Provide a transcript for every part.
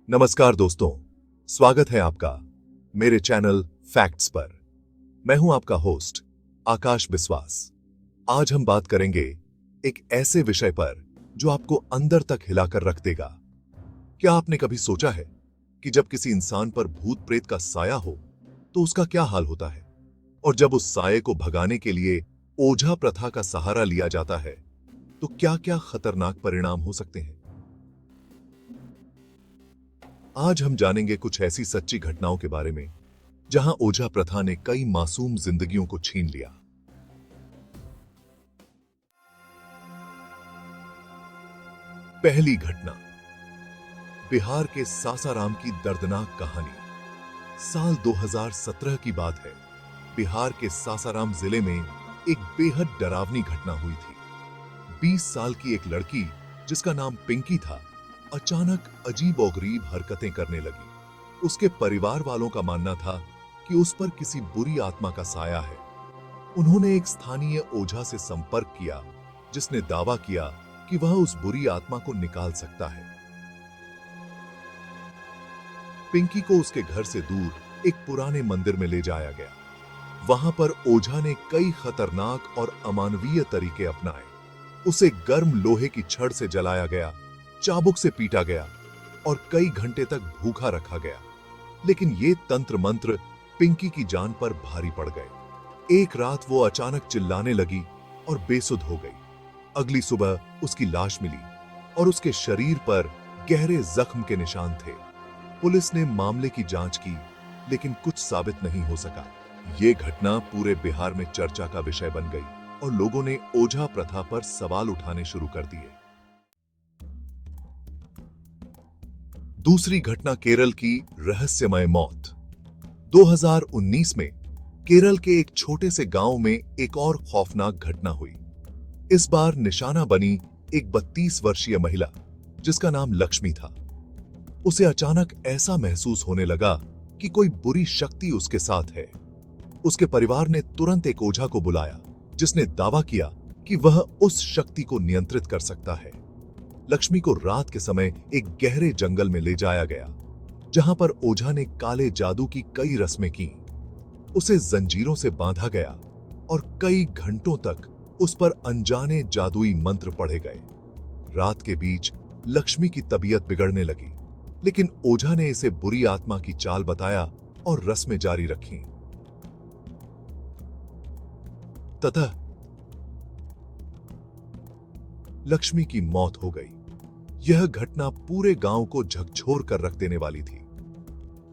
नमस्कार दोस्तों, स्वागत है आपका मेरे चैनल फैक्ट्स पर। मैं हूं आपका होस्ट आकाश विश्वास। आज हम बात करेंगे एक ऐसे विषय पर जो आपको अंदर तक हिलाकर रख देगा। क्या आपने कभी सोचा है कि जब किसी इंसान पर भूत प्रेत का साया हो तो उसका क्या हाल होता है, और जब उस साये को भगाने के लिए ओझा प्रथा का सहारा लिया जाता है तो क्या क्या खतरनाक परिणाम हो सकते हैं। आज हम जानेंगे कुछ ऐसी सच्ची घटनाओं के बारे में जहां ओझा प्रथा ने कई मासूम जिंदगियों को छीन लिया। पहली घटना, बिहार के सासाराम की दर्दनाक कहानी। साल 2017 की बात है। बिहार के सासाराम जिले में एक बेहद डरावनी घटना हुई थी। 20 साल की एक लड़की जिसका नाम पिंकी था, अचानक अजीबोगरीब हरकतें करने लगी। उसके परिवार वालों का मानना था कि उस पर किसी बुरी आत्मा का साया है। उन्होंने एक स्थानीय ओझा से संपर्क किया जिसने दावा किया कि वह उस बुरी आत्मा को निकाल सकता है। पिंकी को उसके घर से दूर एक पुराने मंदिर में ले जाया गया। वहां पर ओझा ने कई खतरनाक और अमानवीय तरीके अपनाए। उसे गर्म लोहे की छड़ से जलाया गया, चाबुक से पीटा गया और कई घंटे तक भूखा रखा गया। लेकिन ये तंत्र मंत्र पिंकी की जान पर भारी पड़ गए। एक रात वो अचानक चिल्लाने लगी और बेसुध हो गई। अगली सुबह उसकी लाश मिली और उसके शरीर पर गहरे जख्म के निशान थे। पुलिस ने मामले की जांच की लेकिन कुछ साबित नहीं हो सका। ये घटना पूरे बिहार में चर्चा का विषय बन गई और लोगों ने ओझा प्रथा पर सवाल उठाने शुरू कर दिए। दूसरी घटना, केरल की रहस्यमय मौत। 2019 में केरल के एक छोटे से गांव में एक और खौफनाक घटना हुई। इस बार निशाना बनी एक 32 वर्षीय महिला जिसका नाम लक्ष्मी था। उसे अचानक ऐसा महसूस होने लगा कि कोई बुरी शक्ति उसके साथ है। उसके परिवार ने तुरंत एक ओझा को बुलाया जिसने दावा किया कि वह उस शक्ति को नियंत्रित कर सकता है। लक्ष्मी को रात के समय एक गहरे जंगल में ले जाया गया जहां पर ओझा ने काले जादू की कई रस्में की। उसे जंजीरों से बांधा गया और कई घंटों तक उस पर अनजाने जादुई मंत्र पढ़े गए। रात के बीच लक्ष्मी की तबीयत बिगड़ने लगी, लेकिन ओझा ने इसे बुरी आत्मा की चाल बताया और रस्में जारी रखीं। ततः लक्ष्मी की मौत हो गई। यह घटना पूरे गांव को झकझोर कर रख देने वाली थी।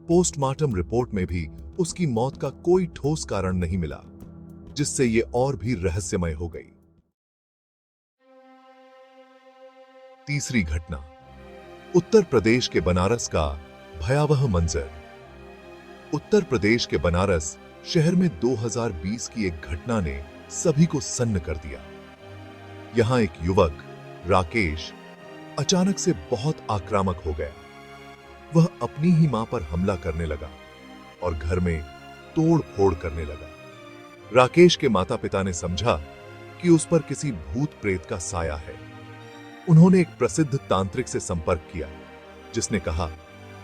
पोस्टमार्टम रिपोर्ट में भी उसकी मौत का कोई ठोस कारण नहीं मिला, जिससे यह और भी रहस्यमय हो गई। तीसरी घटना, उत्तर प्रदेश के बनारस का भयावह मंजर। उत्तर प्रदेश के बनारस शहर में 2020 की एक घटना ने सभी को सन्न कर दिया। यहां एक युवक राकेश अचानक से बहुत आक्रामक हो गया। वह अपनी ही मां पर हमला करने लगा और घर में तोड़ फोड़ करने लगा। राकेश के माता पिता ने समझा कि उस पर किसी भूत प्रेत का साया है। उन्होंने एक प्रसिद्ध तांत्रिक से संपर्क किया जिसने कहा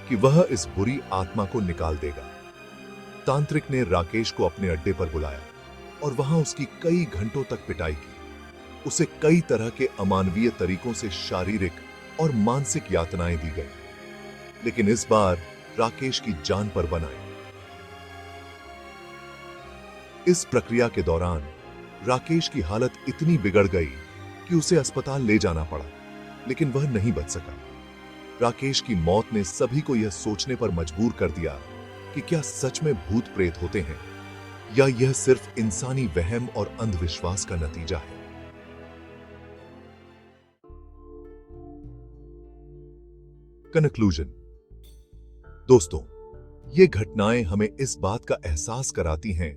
कि वह इस बुरी आत्मा को निकाल देगा। तांत्रिक ने राकेश को अपने अड्डे पर बुलाया और वहां उसकी कई घंटों तक पिटाई की। उसे कई तरह के अमानवीय तरीकों से शारीरिक और मानसिक यातनाएं दी गई, लेकिन इस बार राकेश की जान पर बन आई। इस प्रक्रिया के दौरान राकेश की हालत इतनी बिगड़ गई कि उसे अस्पताल ले जाना पड़ा, लेकिन वह नहीं बच सका। राकेश की मौत ने सभी को यह सोचने पर मजबूर कर दिया कि क्या सच में भूत प्रेत होते हैं या यह सिर्फ इंसानी वहम और अंधविश्वास का नतीजा है। कंक्लूजन। दोस्तों, ये घटनाएं हमें इस बात का एहसास कराती हैं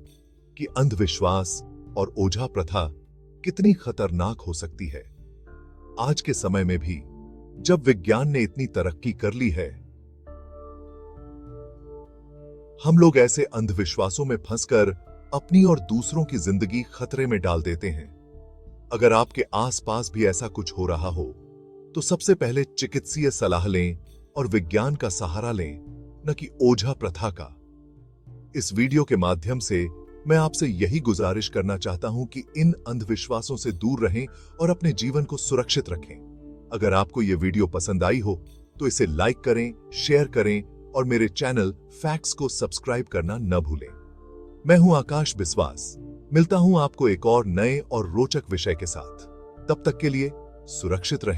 कि अंधविश्वास और ओझा प्रथा कितनी खतरनाक हो सकती है। आज के समय में भी जब विज्ञान ने इतनी तरक्की कर ली है, हम लोग ऐसे अंधविश्वासों में फंसकर अपनी और दूसरों की जिंदगी खतरे में डाल देते हैं। अगर आपके आसपास भी ऐसा कुछ हो रहा हो तो सबसे पहले चिकित्सीय सलाह लें और विज्ञान का सहारा लें, न कि ओझा प्रथा का। इस वीडियो के माध्यम से मैं आपसे यही गुजारिश करना चाहता हूं कि इन अंधविश्वासों से दूर रहें और अपने जीवन को सुरक्षित रखें। अगर आपको यह वीडियो पसंद आई हो तो इसे लाइक करें, शेयर करें और मेरे चैनल फैक्ट्स को सब्सक्राइब करना न भूलें। मैं हूं आकाश बिस्वास। मिलता हूं आपको एक और नए और रोचक विषय के साथ। तब तक के लिए सुरक्षित रहें।